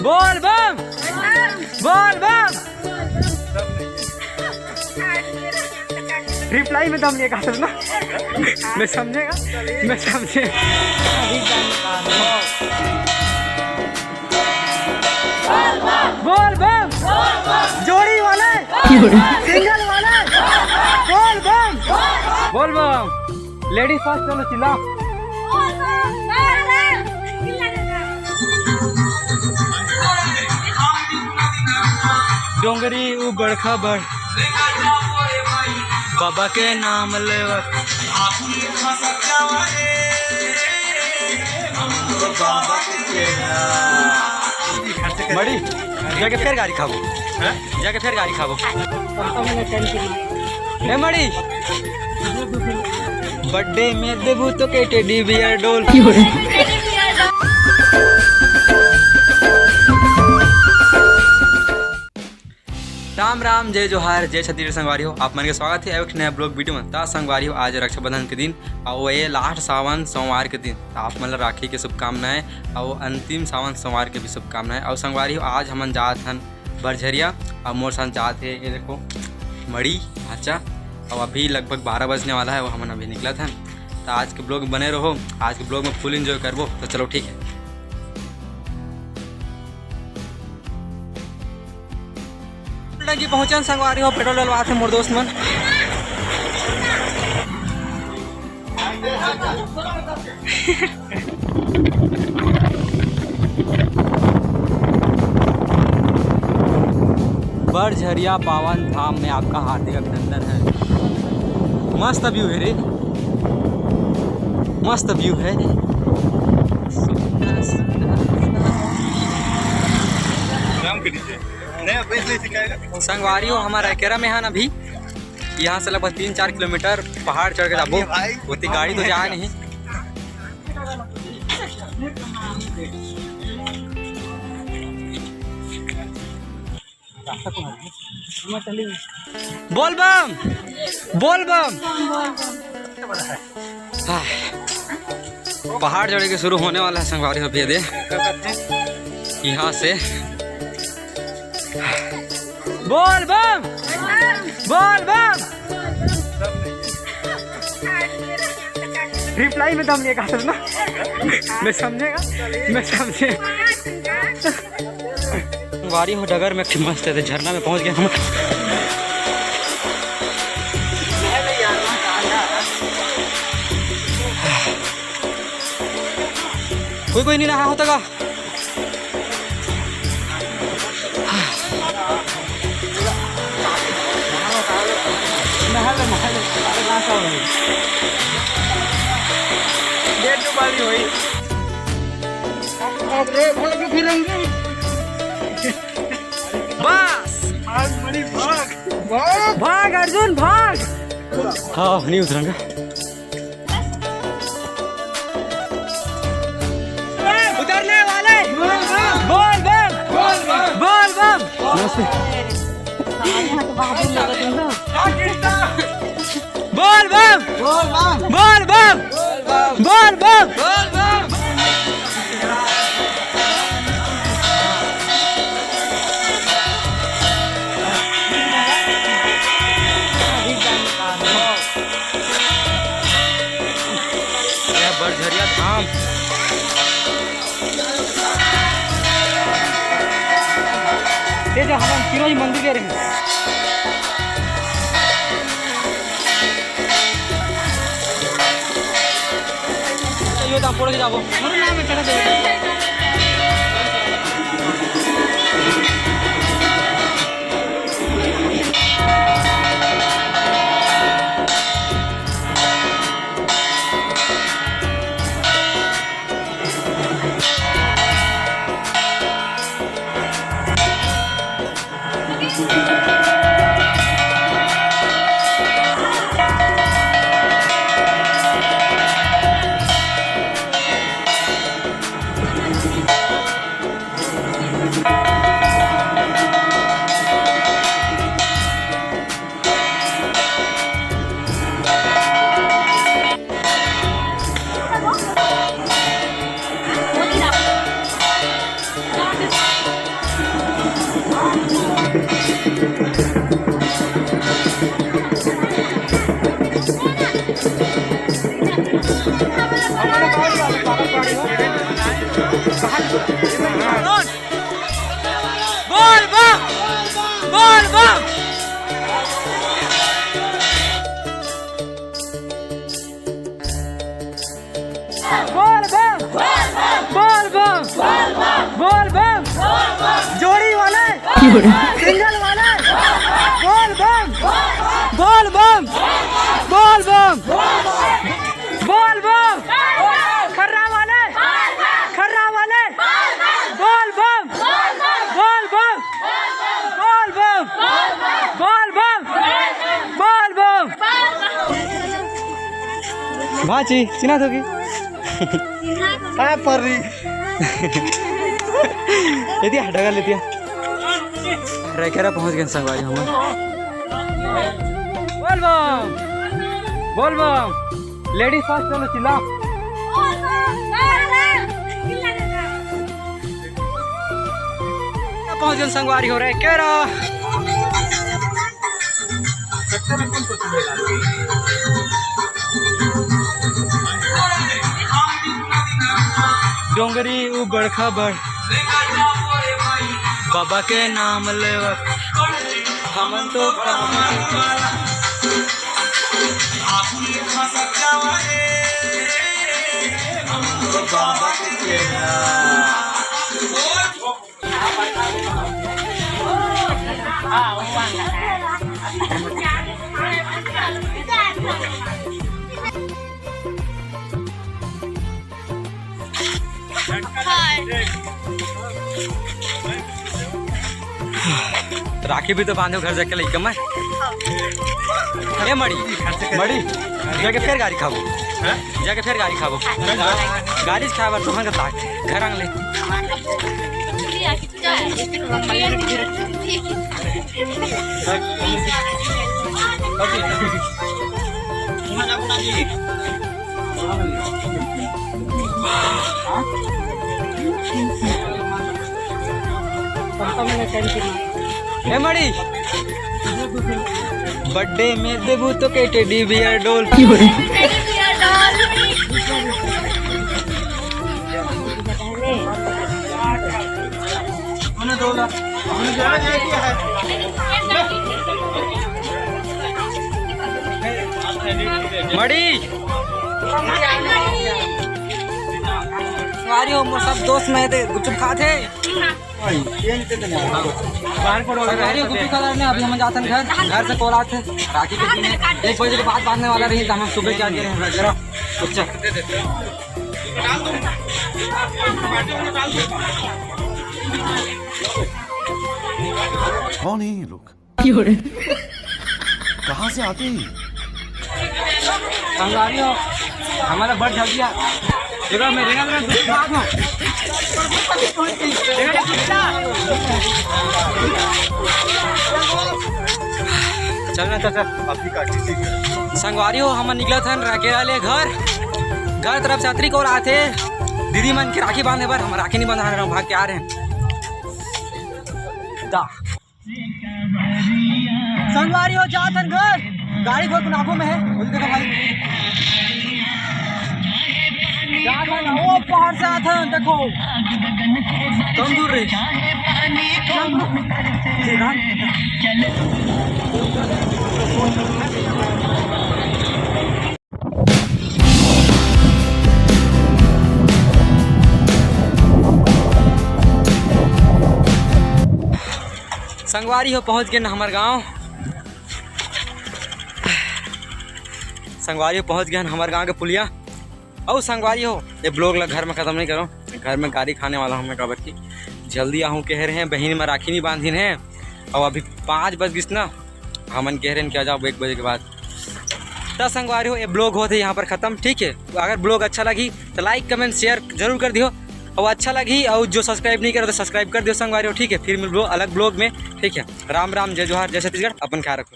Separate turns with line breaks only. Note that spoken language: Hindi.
बोल बम बोल बम। रिप्लाई में दम नहीं कहा ना। मैं समझेगा मैं समझे। बोल बम जोड़ी वाले सिंगल वाले बोल बम बोल बम। लेडीज फर्स्ट चलो चिल्ला। डोंगरी उबड़ खबड़ बाबा के नाम लेवा बड़ी जाके फिर गाड़ी खाबो जाके फिर गाड़ी खाबो ए मड़ी बर्थडे में देबू तो के टेडी बियर डोल। राम राम जय जोहार जय छत्तीसगढ़ संगवारी हो आप मन के स्वागत है एक नया ब्लॉग वीडियो में। ता संगवारी हो आज रक्षाबंधन के दिन और ये लास्ट सावन सोमवार के दिन आप मन राखी के शुभकामनाएं और अंतिम सावन सोमवार के भी शुभकामनाएं। और संगवारी हो आज हमन जात हन बरझरिया और मोर साथ जात है ये देखो मड़ी भाचा और अभी लगभग 12 बजने वाला है वो हमन अभी निकला था। तो आज के ब्लॉग में बने रहो, आज के ब्लॉग में फुल एंजॉय करबो। तो चलो ठीक है। टंकी पहुंचन संगवारी हो पेट्रोल डलवा थे मोर दोस्त मन। बरझरिया पावन धाम में आपका हार्दिक अभिनंदन है। मस्त व्यू है रे, मस्त व्यू है। संगवारी हो हमारा केरा में है अभी यहाँ से लगभग 3-4 किलोमीटर पहाड़ चढ़ के जाबो। उतनी गाड़ी तो जा नहीं। बोल बम बोल बम। पहाड़ चढ़ के शुरू होने वाला है संगवारी हो दे यहाँ से। बोल बम बोल बम। रिप्लाई में दम नहीं कहा ना। मैं समझेगा मैं समझे। वारी हो डगर में मस्त है झरना में पहुंच गया हम। कोई नहीं रहा होता का। बस भाग अर्जुन भाग। हाँ नहीं उतरूंगा। उतरने वाले बोल बम बोल बम। नमस्ते बोल बम बोल बम बोल बम। बरझरिया धाम ये जो हम तीनों ही मंदिर के रहे ये तो पड़ के जाबो नाम में चढ़ा दे। सिंगल वाले बोल बम बोल बम बोल बम बोल बम खर्रा वाले बोल बम बोल बम बोल बम बोल बम बोल बम भाची चिना थोगी
काय पर रही
यदि हटा लेती है रेखेरा पहुंच गए संगवारी हम बोल बम लेडीज फर्स्ट चलो चिल्ला पहुंच गए संगवारी हो रहे केरा डोंगरी उबड़ खबड़ बाबा के नाम ले हम तो बाबा के राखी भी तो बांधो घर जाके लेके मैं ए मड़ी जाके फिर गाड़ी खाबो जाके फिर गाड़ी खाबो गाड़ी खाबर तो हंग ताक घर आंगले ए मड़ी बर्थडे में देबू तो के टेडी बियर डॉल मड़ी सारी हो सब दोस्त में थे गुपचुप खाते अभी हम जाते हैं घर से कॉल आते राखी के दिन 1 बजे के बाद बांधने वाला रही तो हम सुबह क्या करें जरा
कौन है ये लोग कहाँ से आते हैं
हमारा बड़ जल्दी मेरे चलना चाचा संगवारी हो हम निकला था राकेरा ले घर तरफ यात्री को आए थे दीदी मन की राखी बांधने पर हम राखी नहीं बांधा रहे भाग के आ रहे हैं संगवारी हो जा घर गाड़ी बहुत नाकों में है बोल देखो भाई वो पहाड़ से आता है देखो कम दूर रही संगवारी हो पहुंच गए ना हमारे गांव संगवारी हो पहुंच गए हमारे गांव के पुलिया और संगवारी हो ये ब्लॉग घर में ख़त्म नहीं करो घर में गाड़ी खाने वाला हूँ मैं कबर की जल्दी आहूँ कह रहे हैं बहन में राखी नहीं बांधी है और अभी 5 बज गई ना हमन कह रहे हैं क्या जाओ 1 बजे के बाद तो संगवारी हो ये ब्लॉग होते यहाँ पर ख़त्म ठीक है अगर ब्लॉग अच्छा लगी तो लाइक कमेंट शेयर जरूर कर दियो और अच्छा लगी और जो सब्सक्राइब नहीं करे तो सब्सक्राइब कर दियो संगवारी हो ठीक है फिर मिल अलग ब्लॉग में ठीक है राम राम जय जोहार जय छत्तीसगढ़ अपन ख्याल रखो।